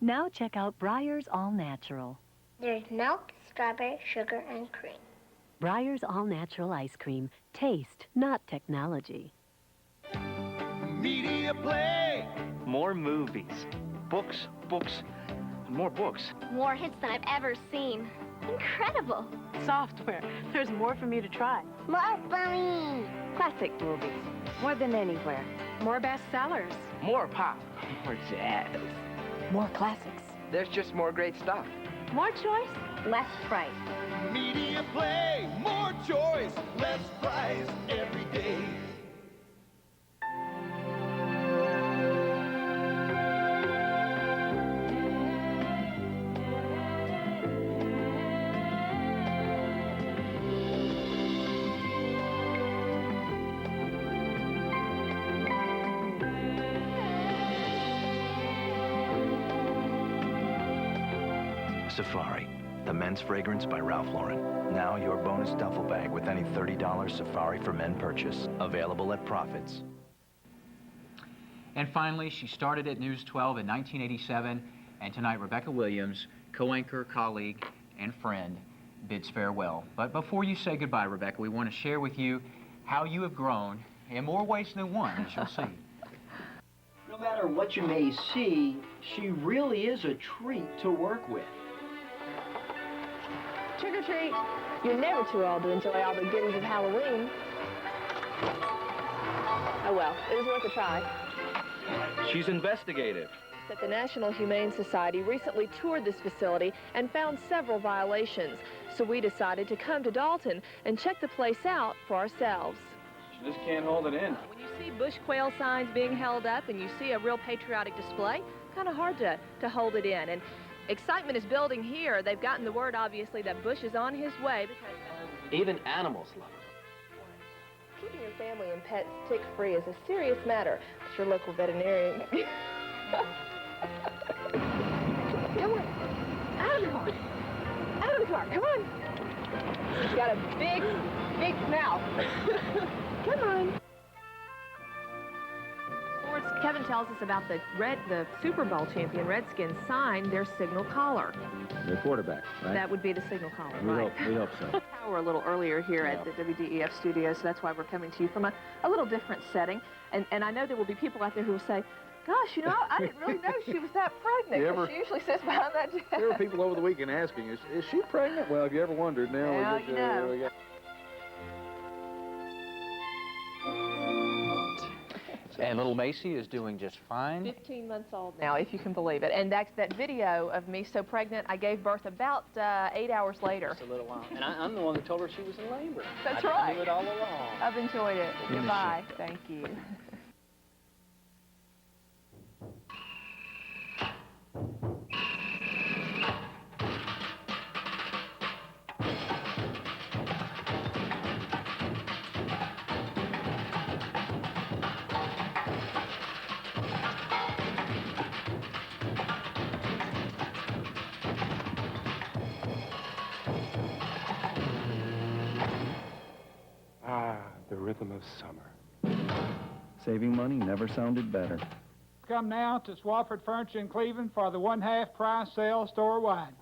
Now check out Breyer's All Natural. There's milk, strawberry, sugar, and cream. Breyer's All Natural Ice Cream. Taste, not technology. Media play. More movies. Books, and more books. More hits than I've ever seen. Incredible. Software. There's more for me to try. More funny. Classic movies. More than anywhere. More bestsellers. More pop. More jazz. More classics. There's just more great stuff. More choice, less price. Media play. More choice, less price every day. Safari, the men's fragrance by Ralph Lauren. Now your bonus duffel bag with any $30 Safari for Men purchase. Available at Profits. And finally, she started at News 12 in 1987, and tonight Rebecca Williams, co-anchor, colleague, and friend, bids farewell. But before you say goodbye, Rebecca, we want to share with you how you have grown in more ways than one, as you'll see. No matter what you may see, she really is a treat to work with. Trick or treat. You're never too old to enjoy all the goodies of Halloween. Oh well, it was worth a try. She's investigative. That the National Humane Society recently toured this facility and found several violations. So we decided to come to Dalton and check the place out for ourselves. She just can't hold it in. When you see bush quail signs being held up and you see a real patriotic display, kind of hard to hold it in. And excitement is building here. They've gotten the word, obviously, that Bush is on his way because... Even animals love her. Keeping your family and pets tick-free is a serious matter. It's your local veterinarian. Come on. Out of the car. Out of the car. Come on. He's got a big, big mouth. Come on. Sports, Kevin tells us about the Super Bowl champion Redskins signed their signal caller. The quarterback, right? That would be the signal caller, We right? hope so. We're a little earlier here at the WDEF studio, so that's why we're coming to you from a little different setting. And I know there will be people out there who will say, gosh, you know, I didn't really know she was that pregnant. You ever- She usually sits behind that desk. There were people over the weekend asking, is she pregnant? Well, have you ever wondered? Now Now we get you know. we got... And little Macy is doing just fine. 15 months old now, if you can believe it. And that's that video of me so pregnant, I gave birth about 8 hours later. Just a little while. And I'm the one who told her she was in labor. That's I right. knew it all along. I've enjoyed it. Goodbye. Thank you. The rhythm of summer. Saving money never sounded better. Come now to Swafford Furniture in Cleveland for the one-half price sale store-wide.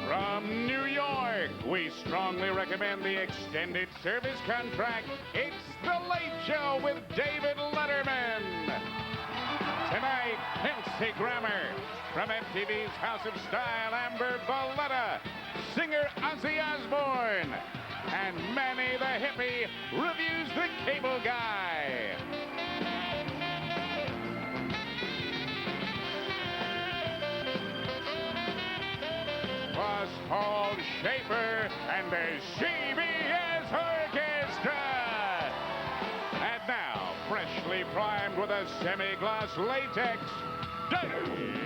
From New York, we strongly recommend the extended service contract. It's The Late Show with David Letterman. Tonight, Nancy Grammer. From MTV's House of Style, Amber Valletta. Singer Ozzy Osbourne. And Manny the Hippie reviews the Cable Guy. Plus Paul Schaefer and the CBS Orchestra. And now, freshly primed with a semi-gloss latex, David Letterman.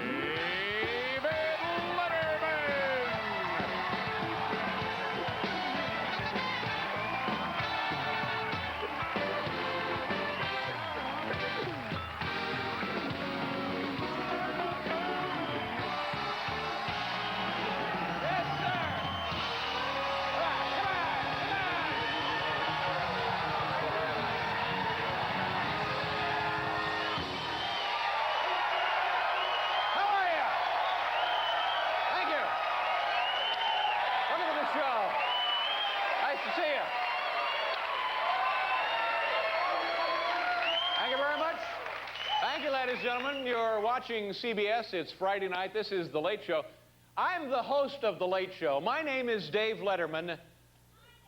Ladies and gentlemen, you're watching CBS. It's Friday night. This is The Late Show. I'm the host of The Late Show. My name is Dave Letterman,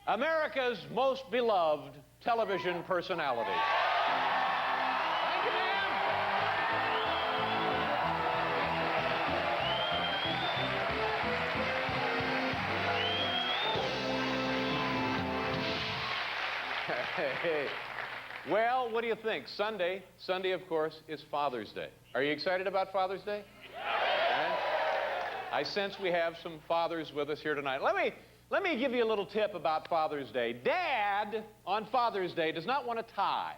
America's most beloved television personality. Thank you, ma'am. Hey. Well, what do you think? Sunday, of course, is Father's Day. Are you excited about Father's Day? Yeah. I sense we have some fathers with us here tonight. Let me give you a little tip about Father's Day. Dad, on Father's Day, does not want a tie.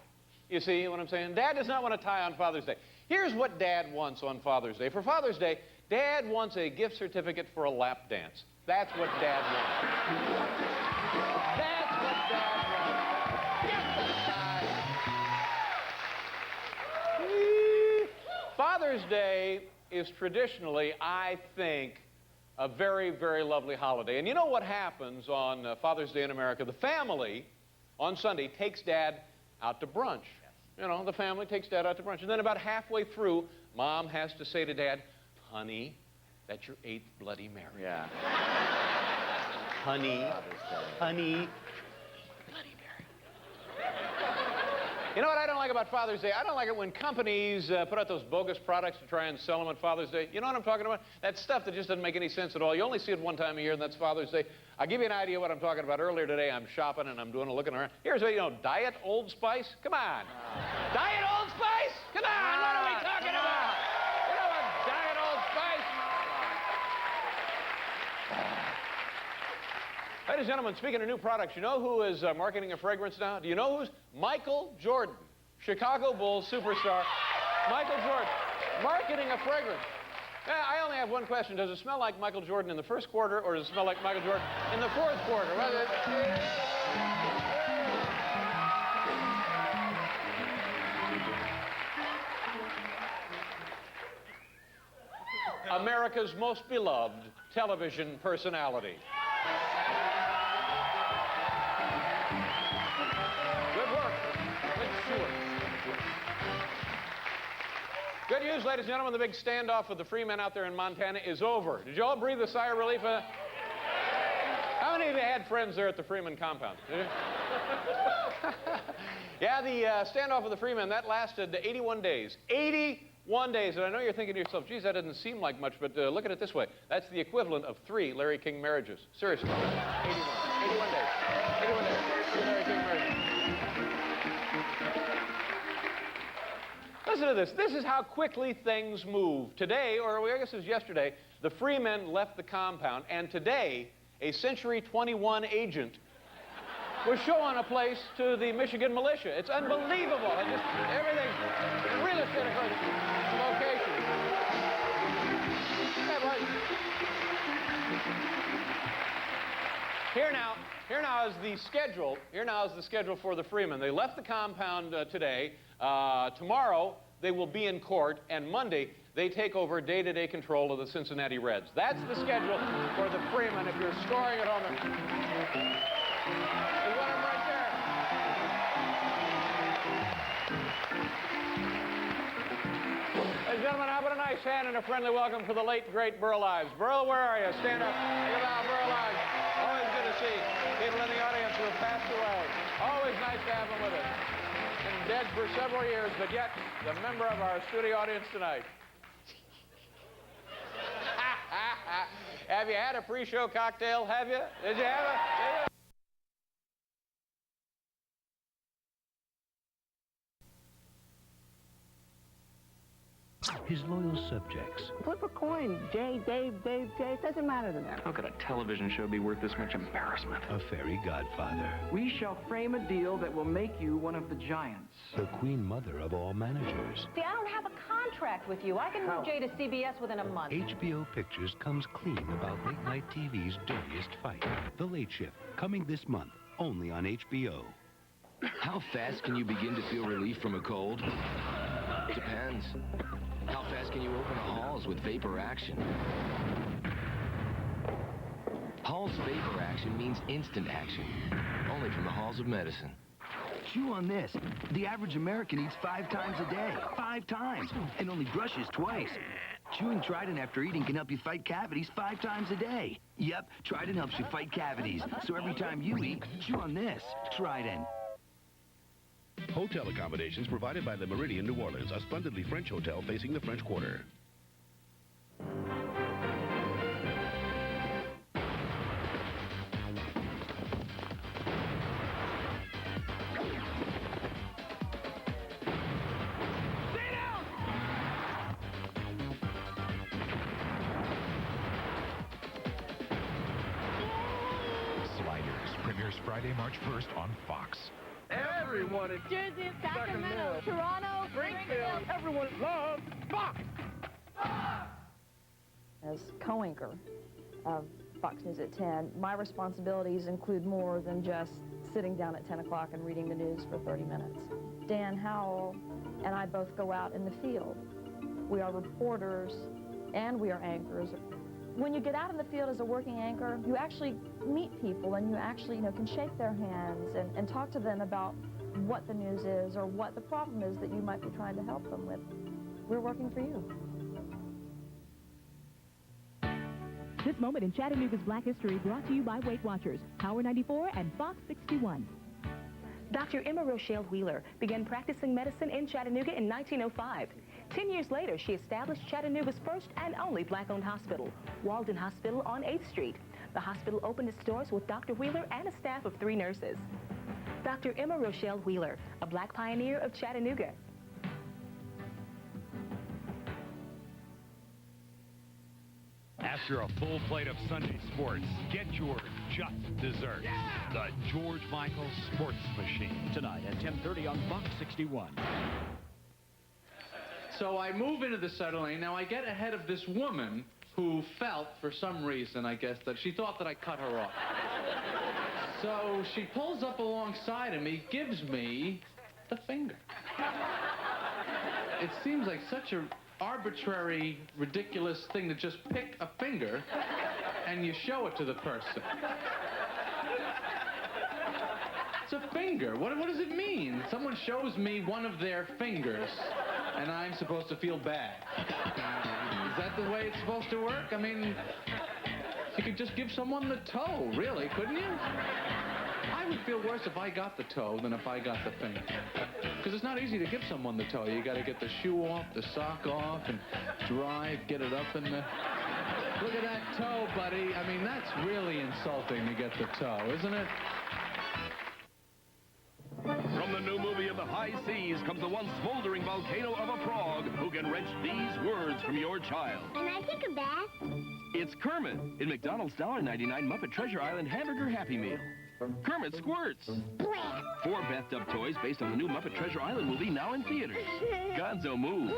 You see what I'm saying? Dad does not want a tie on Father's Day. Here's what Dad wants on Father's Day. For Father's Day, Dad wants a gift certificate for a lap dance. That's what Dad wants. That's what Dad wants. Father's Day is traditionally, I think, a very, very lovely holiday. And you know what happens on Father's Day in America? The family, on Sunday, takes Dad out to brunch. Yes. You know, the family takes Dad out to brunch. And then about halfway through, Mom has to say to Dad, honey, that's your 8th Bloody Mary. Yeah. Honey, honey, Bloody Mary. You know what I don't like about Father's Day? I don't like it when companies put out those bogus products to try and sell them on Father's Day. You know what I'm talking about? That stuff that just doesn't make any sense at all. You only see it one time a year, and that's Father's Day. I'll give you an idea of what I'm talking about. Earlier today, I'm shopping, and I'm doing a looking around. Here's what, you know, Diet Old Spice? Come on. Diet Old Spice? Come on, what are we talking about? You know what, Diet Old Spice? Ladies and gentlemen, speaking of new products, you know who is marketing a fragrance now? Do you know who's? Michael Jordan, Chicago Bulls superstar. Michael Jordan, marketing a fragrance. I only have one question. Does it smell like Michael Jordan in the first quarter, or does it smell like Michael Jordan in the fourth quarter? America's most beloved television personality. Good work. Good steward. Good news, ladies and gentlemen, the big standoff with the Freemen out there in Montana is over. Did you all breathe a sigh of relief? How many of you had friends there at the Freeman compound? Did you? Yeah, the standoff with the Freemen, that lasted 81 days. 81 days. And I know you're thinking to yourself, geez, that doesn't seem like much, but look at it this way. That's the equivalent of 3 Larry King marriages. Seriously. 81 days. 81 days. 3 Larry King marriages. Listen to this. This is how quickly things move. Today, or I guess it was yesterday, the Freemen left the compound, and today, a Century 21 agent was showing a place to the Michigan militia. It's unbelievable. And just everything, real estate across location. Yeah, but here now is the schedule. Here now is the schedule for the Freemen. They left the compound today. Tomorrow, they will be in court, and Monday, they take over day-to-day control of the Cincinnati Reds. That's the schedule for the Freemen. If you're scoring at home, there's one of them right there. Ladies and gentlemen, how about a nice hand and a friendly welcome for the late, great Burl Ives. Burl, where are you? Stand up. Think about Burl Ives. Always good to see people in the audience who have passed away. Always nice to have them with us. Been dead for several years, but yet the member of our studio audience tonight. Have you had a pre-show cocktail? Have you? Did you have it? His loyal subjects. Flip a coin. Jay, Dave, Dave, Jay. It doesn't matter to them. How could a television show be worth this much embarrassment? A fairy godfather. We shall frame a deal that will make you one of the giants. The queen mother of all managers. See, I don't have a contract with you. I can move Jay to CBS within a month. HBO Pictures comes clean about late-night TV's dirtiest fight. The Late Shift, coming this month, only on HBO. How fast can you begin to feel relief from a cold? Depends. How fast can you open Hall's with vapor action? Hall's vapor action means instant action, only from the halls of medicine. Chew on this. The average American eats 5 times a day. 5 times. And only brushes twice. Chewing Trident after eating can help you fight cavities 5 times a day. Yep, Trident helps you fight cavities. So every time you eat, chew on this. Trident. Hotel accommodations provided by the Meridian New Orleans, a splendidly French hotel facing the French Quarter. Sliders premieres Friday, March 1st on Fox. Everyone in Jersey, Sacramento, Toronto, Springfield. Everyone loves Fox. As co-anchor of Fox News at 10, my responsibilities include more than just sitting down at 10 o'clock and reading the news for 30 minutes. Dan Howell and I both go out in the field. We are reporters and we are anchors. When you get out in the field as a working anchor, you actually meet people and you actually, can shake their hands and talk to them about what the news is or what the problem is that you might be trying to help them with. We're working for you. This moment in Chattanooga's Black History brought to you by Weight Watchers, Power 94 and Fox 61. Dr. Emma Rochelle Wheeler began practicing medicine in Chattanooga in 1905. 10 years later, she established Chattanooga's first and only black-owned hospital, Walden Hospital on 8th Street. The hospital opened its doors with Dr. Wheeler and a staff of 3 nurses. Dr. Emma Rochelle Wheeler, a black pioneer of Chattanooga. After a full plate of Sunday sports, get your just dessert. The George Michael Sports Machine. Tonight at 10:30 on Fox 61. So I move into the center lane. Now I get ahead of this woman who felt, for some reason, I guess, that she thought that I cut her off. So she pulls up alongside of me, gives me the finger. It seems like such a arbitrary, ridiculous thing to just pick a finger and you show it to the person. It's a finger. What does it mean? Someone shows me one of their fingers and I'm supposed to feel bad. Is that the way it's supposed to work? I mean, you could just give someone the toe, really, couldn't you? I would feel worse if I got the toe than if I got the finger. Because it's not easy to give someone the toe. You got to get the shoe off, the sock off, and drive, get it up in the... Look at that toe, buddy. I mean, that's really insulting to get the toe, isn't it? From the new movie of the high seas comes the one smoldering volcano of a frog who can wrench these words from your child. Can I take a bath? It's Kermit in McDonald's $1.99 Muppet Treasure Island Hamburger Happy Meal. Kermit squirts. 4 bathtub toys based on the new Muppet Treasure Island movie now in theaters. Gonzo moves.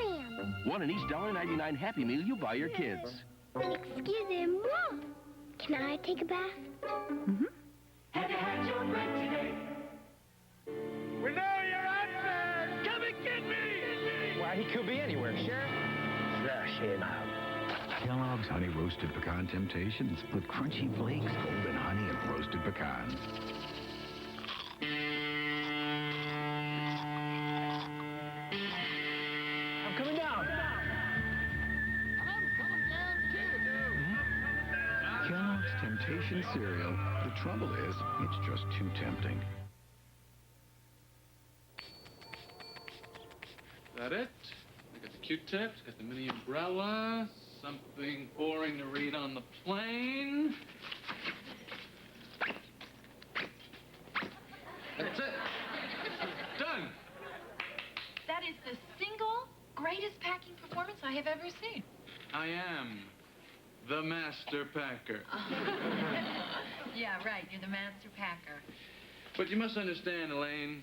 One in each $1.99 Happy Meal you buy your kids. Excuse me, Mom. Can I take a bath? Mm-hmm. Have you had your break today? We know you're out there. Come and get me. Why, he could be anywhere, Sheriff. Flush him out. Kellogg's Honey Roasted Pecan Temptations with crunchy flakes, golden honey, and roasted pecans. I'm coming down. Kellogg's Temptation Cereal. The trouble is, it's just too tempting. Is that it? I got the Q-tips, got the mini umbrella, something boring to read on the plane. That's it. Done. That is the single greatest packing performance I have ever seen. I am the master packer. Yeah, right. You're the master packer. But you must understand, Elaine,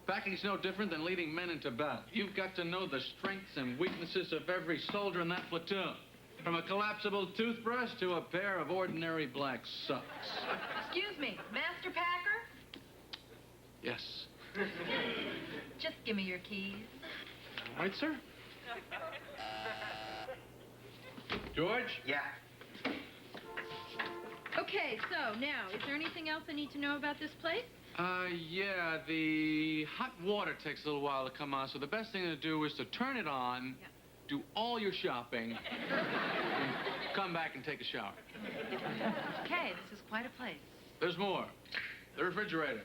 packing's no different than leading men into battle. You've got to know the strengths and weaknesses of every soldier in that platoon. From a collapsible toothbrush to a pair of ordinary black socks. Excuse me, master packer? Yes. Just give me your keys. All right, sir. George? Yeah. Okay, so now, is there anything else I need to know about this place? Yeah, the hot water takes a little while to come on, so the best thing to do is to turn it on, do all your shopping, and come back and take a shower. Okay, this is quite a place. There's more. The refrigerator.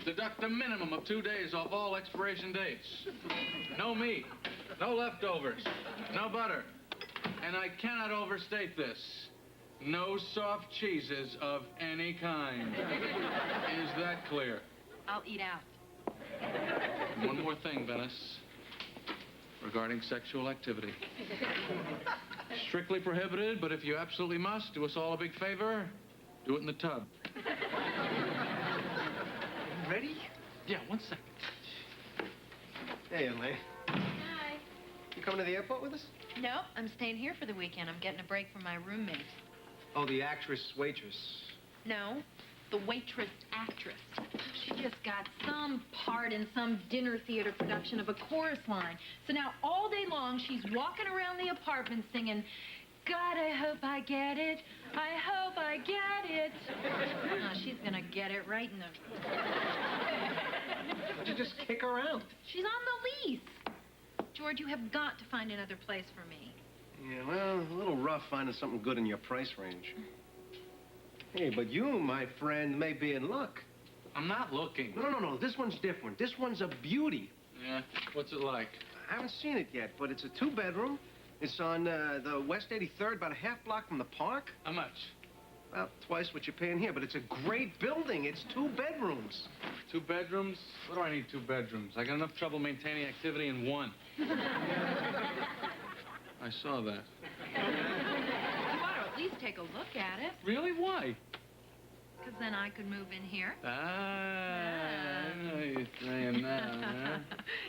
Deduct a minimum of 2 days off all expiration dates. No meat, no leftovers, no butter. And I cannot overstate this. No soft cheeses of any kind. Is that clear? I'll eat out. One more thing, Venice. Regarding sexual activity. Strictly prohibited, but if you absolutely must, do us all a big favor. Do it in the tub. ready? Yeah, 1 second. Hey, Elaine. Hi. You coming to the airport with us? No, I'm staying here for the weekend. I'm getting a break from my roommate. Oh, the actress waitress. No, the waitress actress. She just got some part in some dinner theater production of a chorus line. So now all day long she's walking around the apartment singing, God, I hope I get it. I hope I get it. Oh, she's gonna get it right in the... Why don't you just kick her out? She's on the lease. George, you have got to find another place for me. Yeah, well, a little rough finding something good in your price range. Hey, but you, my friend, may be in luck. I'm not looking. No. This one's different. This one's a beauty. Yeah? What's it like? I haven't seen it yet, but it's a 2-bedroom. It's on the West 83rd, about a half block from the park. How much? Well, twice what you're paying here, but it's a great building. It's 2 bedrooms. 2 bedrooms? What do I need 2 bedrooms? I got enough trouble maintaining activity in 1. I saw that. You ought to at least take a look at it. Really? Why? Because then I could move in here. I know you're saying that, huh?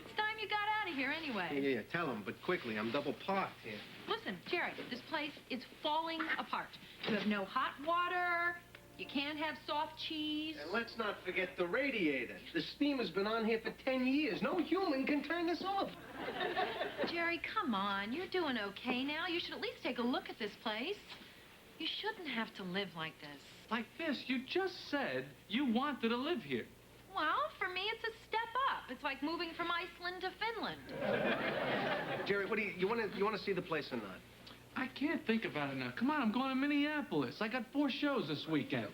It's time you got out of here anyway. Yeah, tell him, but quickly. I'm double parked here. Listen, Jerry, this place is falling apart. You have no hot water. You can't have soft cheese. And let's not forget the radiator. The steam has been on here for 10 years. No human can turn this off. Jerry, come on. You're doing okay now. You should at least take a look at this place. You shouldn't have to live like this. Like this? You just said you wanted to live here. Well, for me, it's a step up. It's like moving from Iceland to Finland. Jerry, what do you want to see the place or not? I can't think about it now. Come on, I'm going to Minneapolis. I got 4 shows this weekend.